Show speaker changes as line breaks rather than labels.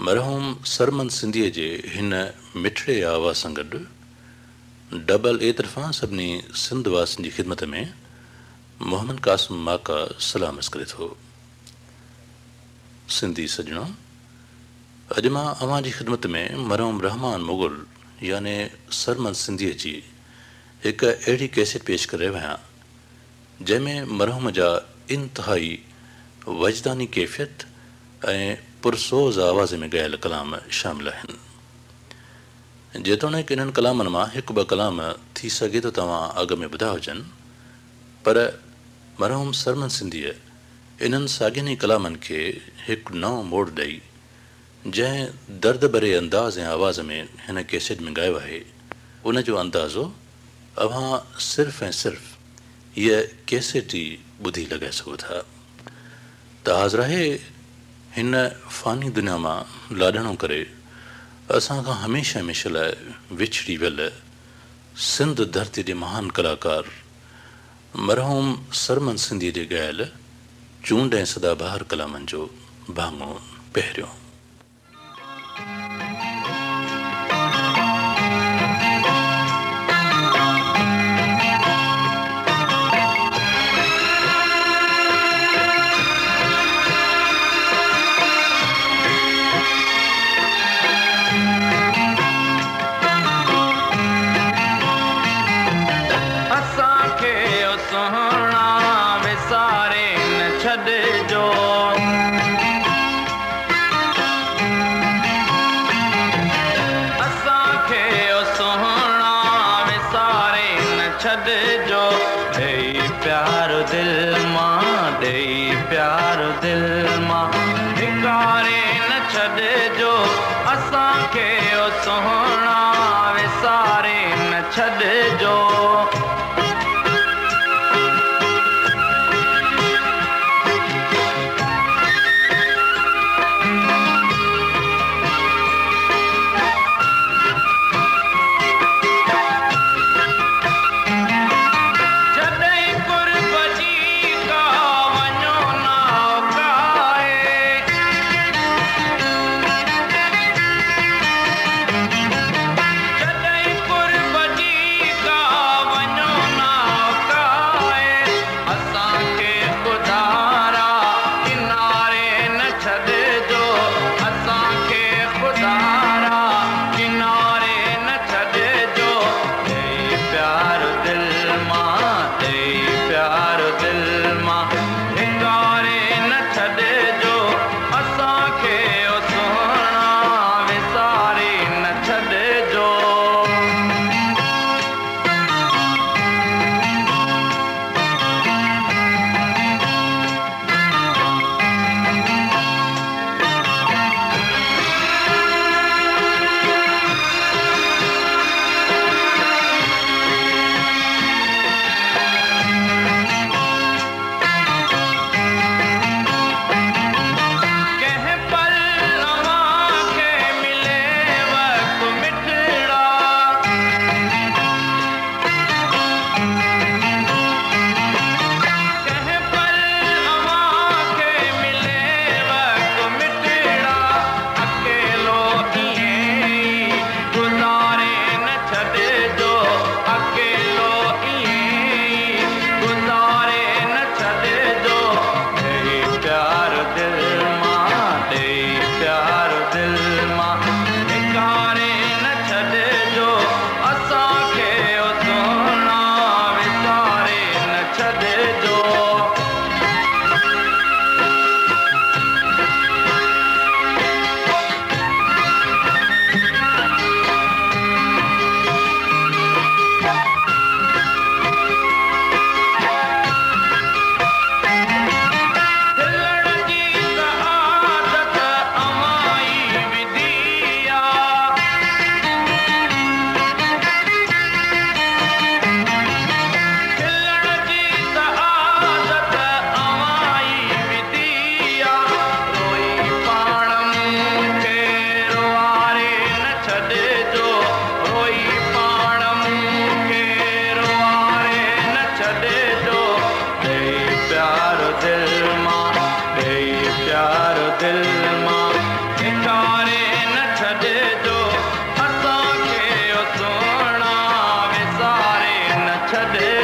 मरहूम सरमन सिंधीअ जे हिन मिठड़े आवाज़ सां गॾु डबल ए तरफ़ां सभिनी सिंध वासियुनि जी ख़िदमत में मोहम्मद क़ासिम माका सलाम अर्ज़ करे थो। सिंधी सजणो, अॼु मां अव्हां जी ख़िदमत में मरहूम रहमान मुग़ल याने सरमन सिंधीअ जी हिकु अहिड़ी कैसेट पेश करे रहियो आहियां जंहिंमें मरहूम जा इंतिहाई वजदानी कैफ़ियत ऐं पुरसोज़ आवाज़ में ॻायल कलाम शामिल आहिनि। जेतोणीकि इन्हनि कलामनि मां हिकु ॿ कलाम थी सघे थो तव्हां अॻ में ॿुधा हुजनि, पर मरहूम सरमन सिंधीअ इन्हनि साॻियनि ई कलामनि खे हिकु नओं मोड़ ॾेई जंहिं दर्द भरे अंदाज़ ऐं आवाज़ में हिन कैसेट में ॻायो आहे, उन जो अंदाज़ो अव्हां सिर्फ़ ऐं सिर्फ़ हीअ कैसेट ई ॿुधी लॻाए सघो था। त हाज़िर आहे हिन फ़ानी दुनिया मां लाॾणो करे असां खां हमेशह हमेशह लाइ विछड़ी वियल सिंध धरती जे महान कलाकार मरहूम सरमन सिंधीअ जे ॻायल चूंड ऐं सदाबहार कलामनि जो भाङो पहिरियों।
का छॾे